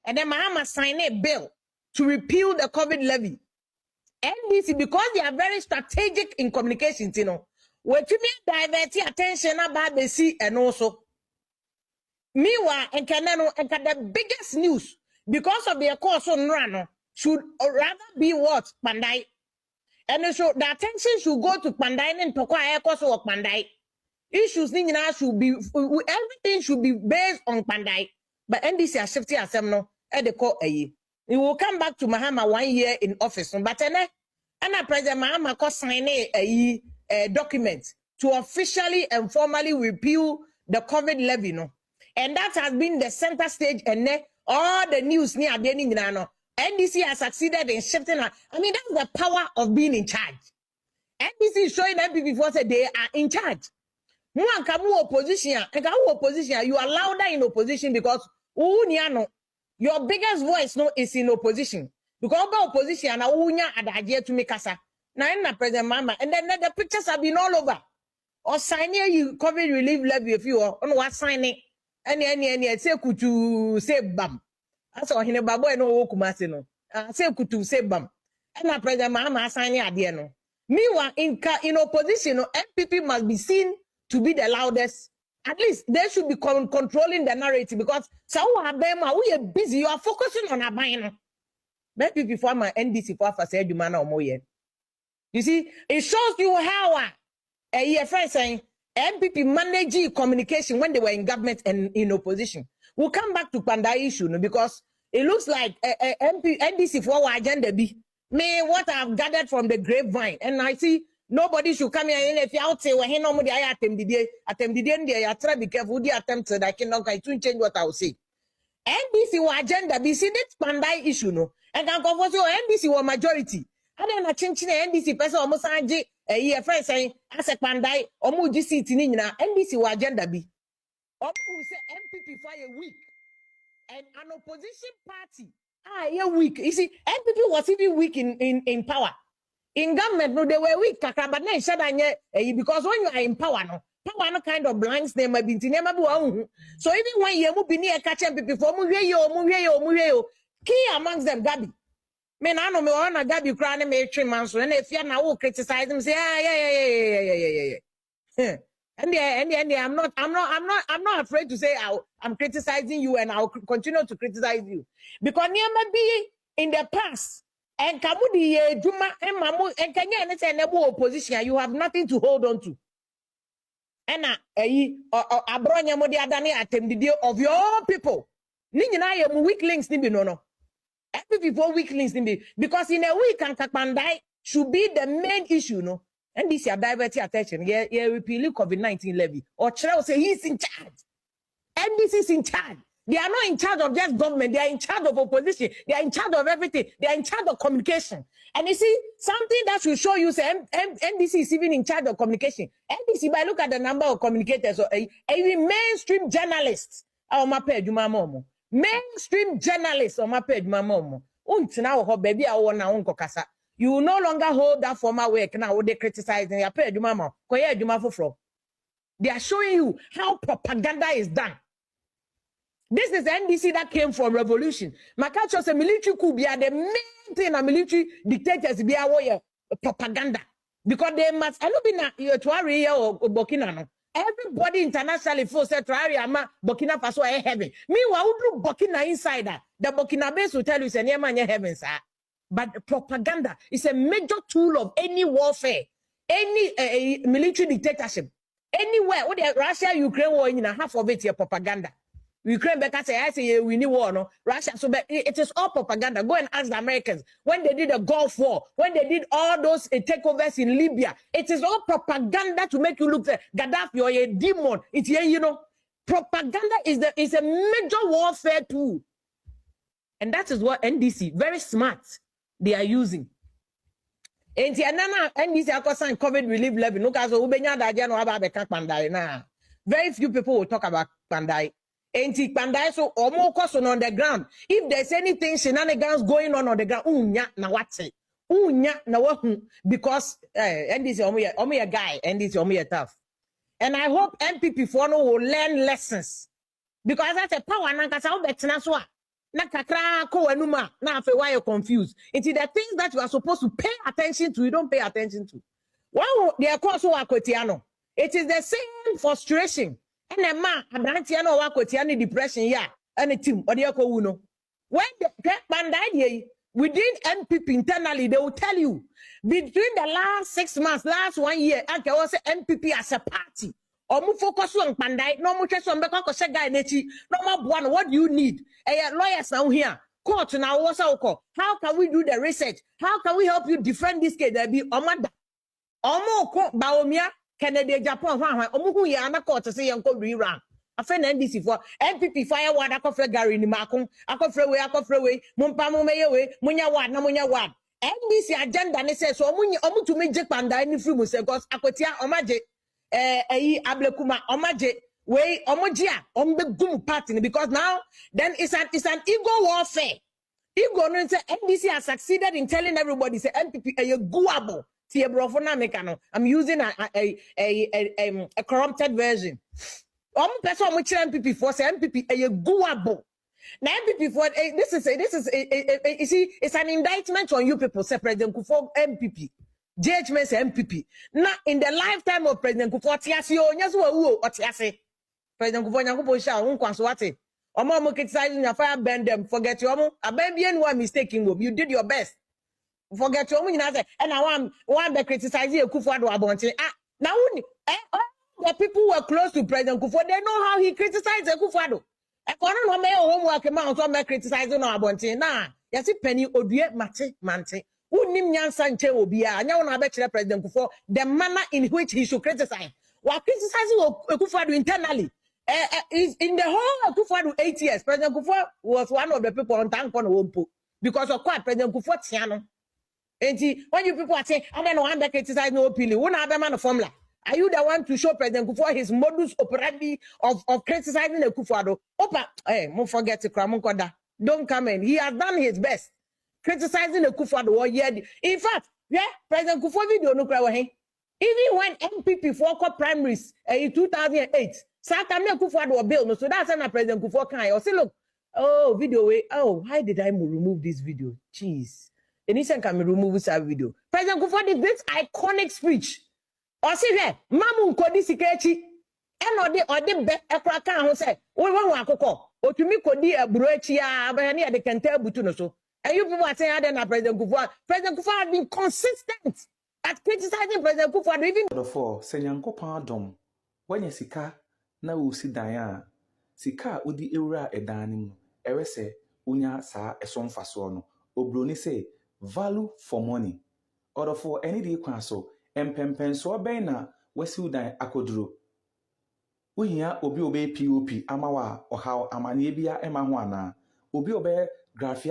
And then Mahama signed a bill to repeal the COVID levy. NDC, because they are very strategic in communications, you know, what you mean divert attention about the sea and also. Meanwhile, and the biggest news, because of their course on Rano, should rather be what? Pandai. And so the attention should go to Pandai and Tokwa Air course of Pandai. Issues should be, everything should be based on Pandai. But NDC are shifting assembly at the court a year. We will come back to Mahama 1 year in office. But and President Mahama signed a document to officially and formally repeal the COVID levy. No? And that has been the center stage, and all the news near NDC has succeeded in shifting. I mean, that's the power of being in charge. NDC is showing NPP before say they are in charge. Opposition, you are louder in opposition because your biggest voice no is in opposition. Because about opposition, to make us now President Mahama, and then the pictures have been all over. Or signing you COVID relief levy if you are on what signing any say kutu say bam. That's all hine babo no kumase no. Say kutu say bam. And President Mahama signing adie no. Meanwhile, in opposition, NPP must be seen to be the loudest. At least they should be controlling the narrative because so we are busy. You are focusing on a buying. NPP for my NDC for said you man or more. You see, it shows you how a friend saying NPP managing communication when they were in government and in opposition. We'll come back to Pandai issue no, because it looks like NDC for our agenda be me what I've gathered from the grapevine, and I see nobody should come here and if you out say well he no I attempt the try be careful the attempt that I cannot change what I will say. NDC agenda be see that Pandai issue no, and can confess your NDC or majority. I don't know change NDC person almost a friend saying as a Pandai or muji seat in NDC agenda be. Or who say NPP for a week and an opposition party a week. You see, NPP was even weak in power. In government, no, they were weak, but now because when you are in power, no kind of blinds them have been so even when you move near catch NPP for key amongst them, Gabi. Men, I know me on a Gabi crying me 3 months, and if you are now criticize them, say, yeah. And I'm not afraid to say I'm criticizing you and I'll continue to criticize you because near be in the past and Kamudi Juma and Mamu and Kenya and it's an opposition you have nothing to hold on to. And Abronya Modi Adani attempt the deal of your people. Nina weak links nibi no. Every people weak links nibi because in a week and Kakpandai should be the main issue no. And this is diverting attention. Yeah, repealing COVID-19 levy. Or Chile say he's in charge. And this is in charge. They are not in charge of just government. They are in charge of opposition. They are in charge of everything. They are in charge of communication. And you see, something that will show you, say, NDC is even in charge of communication. NDC, by look at the number of communicators, even mainstream journalists, mainstream journalists, baby, I want to you will no longer hold that former work now. They criticize and they are showing you how propaganda is done. This is NDC that came from revolution. Makacho say military coup be the main thing a military dictators be our propaganda. Because they must I know be na or Burkina no. Everybody internationally force to ama Burkina Faso are heaven. Meanwhile, who Burkina insider, the Burkina base will tell you say near man heaven, sir. But propaganda is a major tool of any warfare, any military dictatorship. Anywhere, what Russia, Ukraine war, half of it is propaganda. Ukraine, because I say we need war, no Russia. So it is all propaganda. Go and ask the Americans when they did the Gulf War, when they did all those takeovers in Libya. It is all propaganda to make you look like Gaddafi or a demon. It's propaganda is a major warfare tool, and that is what NDC very smart. They are using. And NDC are COVID relief levy. No, very few people will talk about Pandai. And Pandai so more cost on the ground. If there's anything shenanigans going on the ground, na what's it? Na what? Because NDC only a guy, NDC only a tough. And I hope NPP for no will learn lessons because that's a power. na kakra ko enuma na afa why you confused. It's the things that you are supposed to pay attention to, you don't pay attention to. Wow, the course wakotiano. It is the same frustration. And a man, abrantiano wakotiani depression, yeah, and a team, or the uno. When the bandai within NPP internally, they will tell you between the last 6 months, last 1 year, I can also NPP as a party. Or move focus on bandai, no more chest on Beko Sega Nechi, no more one. What do you need? Lawyers now here. Court now also call. How can we do the research? How can we help you defend this case? There be Omada. Omo ko bawumia Canada Japan omo hu ya na court say yanko rerun afa na NDC for NPP fire ward akofre gari ni makon akofre we mumpa mo meye we munya ward na munya ward NDC agenda ne say so omo tumi je panda ni free mu say cause akotia omaje eyi ablekuma omaje we omoje a ombe gum party because now then it's an ego warfare. Ego no say NDC has succeeded in telling everybody say NPP a guable. I'm using a corrupted version. Person which NPP for say NPP a guable. Now NPP for this is you see it's an indictment on you people. Say President Kufuor MPP, judgment MPP. Now in the lifetime of President Kufuor, tiasi o nyasu wo otiase. President Kufuor nyakupo sha unkwanso wate. Omo criticizing your fire bend them. Forget you omo. Abembi any one mistaking you did your best. Forget your money, and I want to criticize you. Kufuor Abonte. Now, the people who were close to President Kufuor, they know how he criticized Kufuor. I can't know my homework amount of my criticizing Abonte. Nah, yes, penny odie mante. Who nim Nyan Sanche Obia, and now I bet you President Kufuor, the manner in which he should criticize. While criticizing Kufuor internally. In the whole Kufuor 8 years, President Kufuor was one of the people on tank on Wompo. Because of what President Kufuor Tiano. And when you people are saying, I don't know, I'm criticizing no opinion, one other man of formula. Are you the one to show President Kufuor his modus operandi of criticizing the Kufuor? Opa, hey, don't forget to Kramunkoda. Don't come in. He has done his best. Criticizing the Kufuor. Yeah. In fact, yeah, President Kufuor video no cry. Even when NPP for primaries in 2008, Satamia Kufuor bill, no, so that's when President Kufuor can I say, look, oh, video way. Oh, why did I remove this video? Jeez. Anything can remove this video. President Kufuor did this iconic speech. Or see here, Mamu Kodi Sikechi, and or the be a cracker who said, we want Wakoko, or to me Kodi a Bruchia, but any other can tell Butuno so. And you people are saying, I don't President Kufuor. President Kufuor has been consistent at criticizing President Kufuor. Even therefore, Senyanko Pardon, when you sika, na usi daya, sika udi eura edanim, erese, unya sa eson fasono, obroni say, value for money. Or for any day kwaso, empempenso bena, wesiudan akodro. Unya obi obe POP, amawa, or how amanebia emahuana, obi obe graphia.